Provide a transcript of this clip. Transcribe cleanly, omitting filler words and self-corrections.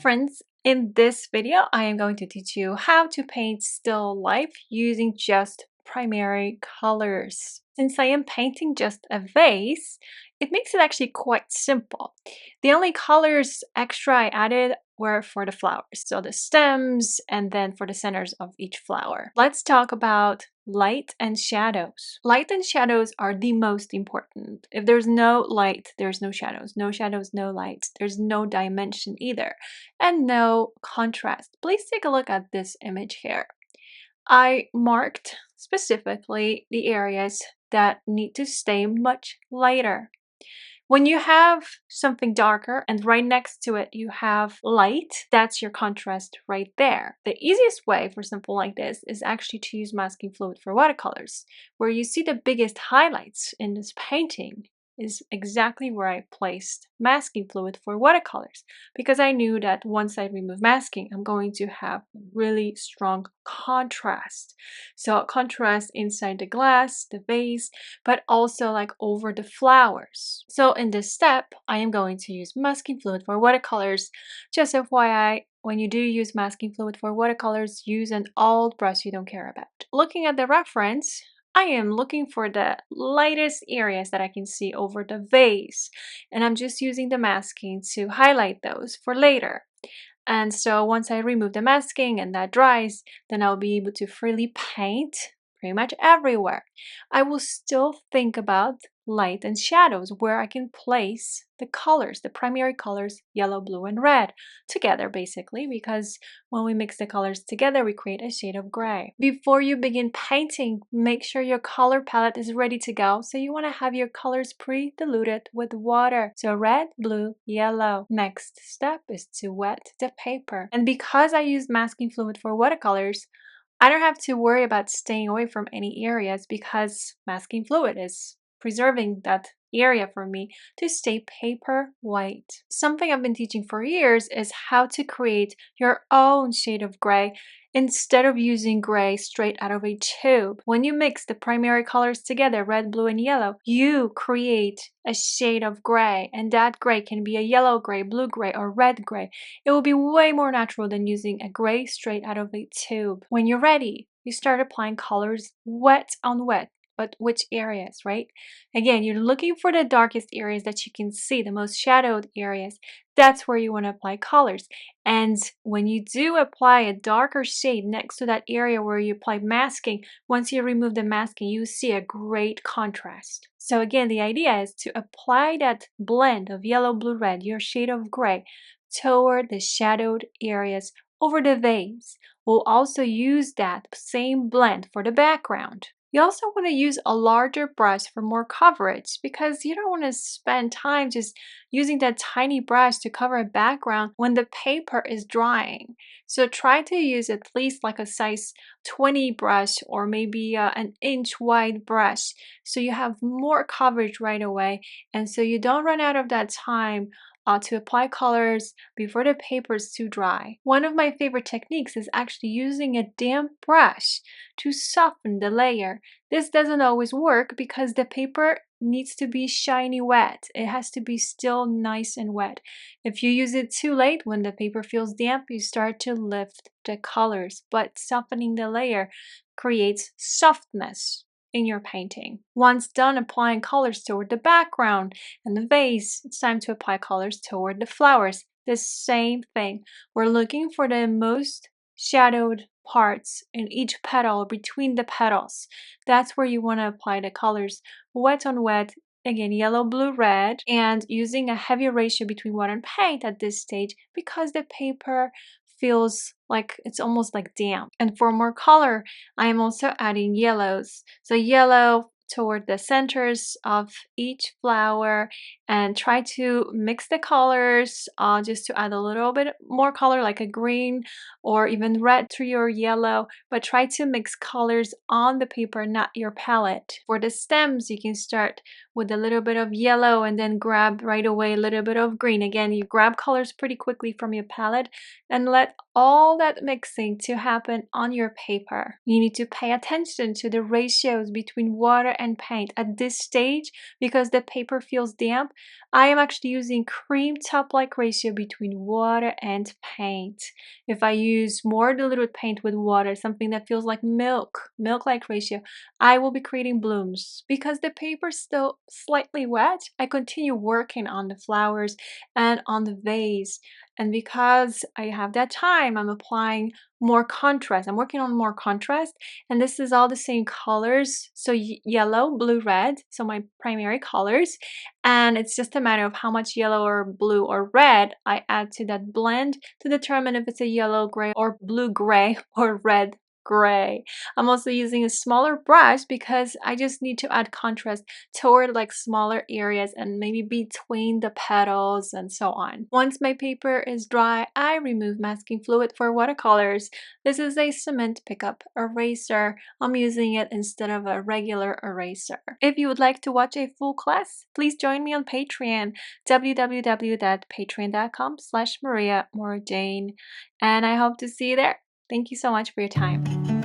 friends, in this video I am going to teach you how to paint still life using just primary colors. Since I am painting just a vase, it makes it actually quite simple. The only colors extra I added were for the flowers, so the stems and then for the centers of each flower. Let's talk about light and shadows. Light and shadows are the most important. If there's no light, there's no shadows. No shadows, no light. There's no dimension either, and no contrast. Please take a look at this image here. I marked specifically the areas that need to stay much lighter. When you have something darker and right next to it you have light, that's your contrast right there. The easiest way for something like this is actually to use masking fluid for watercolors. Where you see the biggest highlights in this painting is exactly where I placed masking fluid for watercolors, because I knew that once I remove masking, I'm going to have really strong contrast. So contrast inside the glass, the vase, but also like over the flowers. So in this step, I am going to use masking fluid for watercolors. Just FYI, when you do use masking fluid for watercolors, use an old brush you don't care about. Looking at the reference, I am looking for the lightest areas that I can see over the vase, and I'm just using the masking to highlight those for later. And so once I remove the masking and that dries, then I'll be able to freely paint pretty much everywhere. I will still think about light and shadows, where I can place the colors, the primary colors, yellow, blue, and red together, basically, because when we mix the colors together, we create a shade of gray. Before you begin painting, make sure your color palette is ready to go. So you want to have your colors pre-diluted with water. So red, blue, yellow. Next step is to wet the paper. And because I used masking fluid for watercolors, I don't have to worry about staying away from any areas, because masking fluid is preserving that area for me to stay paper white. Something I've been teaching for years is how to create your own shade of gray instead of using gray straight out of a tube. When you mix the primary colors together, red, blue, and yellow, you create a shade of gray, and that gray can be a yellow gray, blue gray, or red gray. It will be way more natural than using a gray straight out of a tube. When you're ready, you start applying colors wet on wet. But which areas, right? Again, you're looking for the darkest areas that you can see, the most shadowed areas. That's where you want to apply colors. And when you do apply a darker shade next to that area where you apply masking, once you remove the masking, you see a great contrast. So again, the idea is to apply that blend of yellow, blue, red, your shade of gray, toward the shadowed areas over the vase. We'll also use that same blend for the background. You also want to use a larger brush for more coverage, because you don't want to spend time just using that tiny brush to cover a background when the paper is drying. So try to use at least like a size 20 brush, or maybe an inch wide brush, so you have more coverage right away, and so you don't run out of that time to apply colors before the paper is too dry. One of my favorite techniques is actually using a damp brush to soften the layer. This doesn't always work because the paper needs to be shiny wet. It has to be still nice and wet. If you use it too late, when the paper feels damp, you start to lift the colors, but softening the layer creates softness in your painting. Once done applying colors toward the background and the vase, it's time to apply colors toward the flowers. The same thing. We're looking for the most shadowed parts in each petal, between the petals. That's where you want to apply the colors wet on wet. Again, yellow, blue, red, and using a heavier ratio between water and paint at this stage, because the paper feels like it's almost like damp. And for more color, I am also adding yellows. So yellow toward the centers of each flower, and try to mix the colors just to add a little bit more color, like a green or even red to your yellow, but try to mix colors on the paper, not your palette. For the stems, you can start with a little bit of yellow and then grab right away a little bit of green. Again, you grab colors pretty quickly from your palette and let all that mixing to happen on your paper. You need to pay attention to the ratios between water and paint at this stage because the paper feels damp. I am actually using cream top-like ratio between water and paint. If I use more diluted paint with water, something that feels like milk-like ratio, I will be creating blooms. Because the paper is still slightly wet, I continue working on the flowers and on the vase. And because I have that time, I'm applying more contrast. I'm working on more contrast, and this is all the same colors. So yellow, blue, red, so my primary colors. And it's just a matter of how much yellow or blue or red I add to that blend to determine if it's a yellow gray or blue gray or red gray. I'm also using a smaller brush because I just need to add contrast toward like smaller areas and maybe between the petals and so on. Once my paper is dry, I remove masking fluid for watercolors. This is a cement pickup eraser. I'm using it instead of a regular eraser. If you would like to watch a full class, please join me on Patreon, www.patreon.com/MariaMorjane, and I hope to see you there. Thank you so much for your time.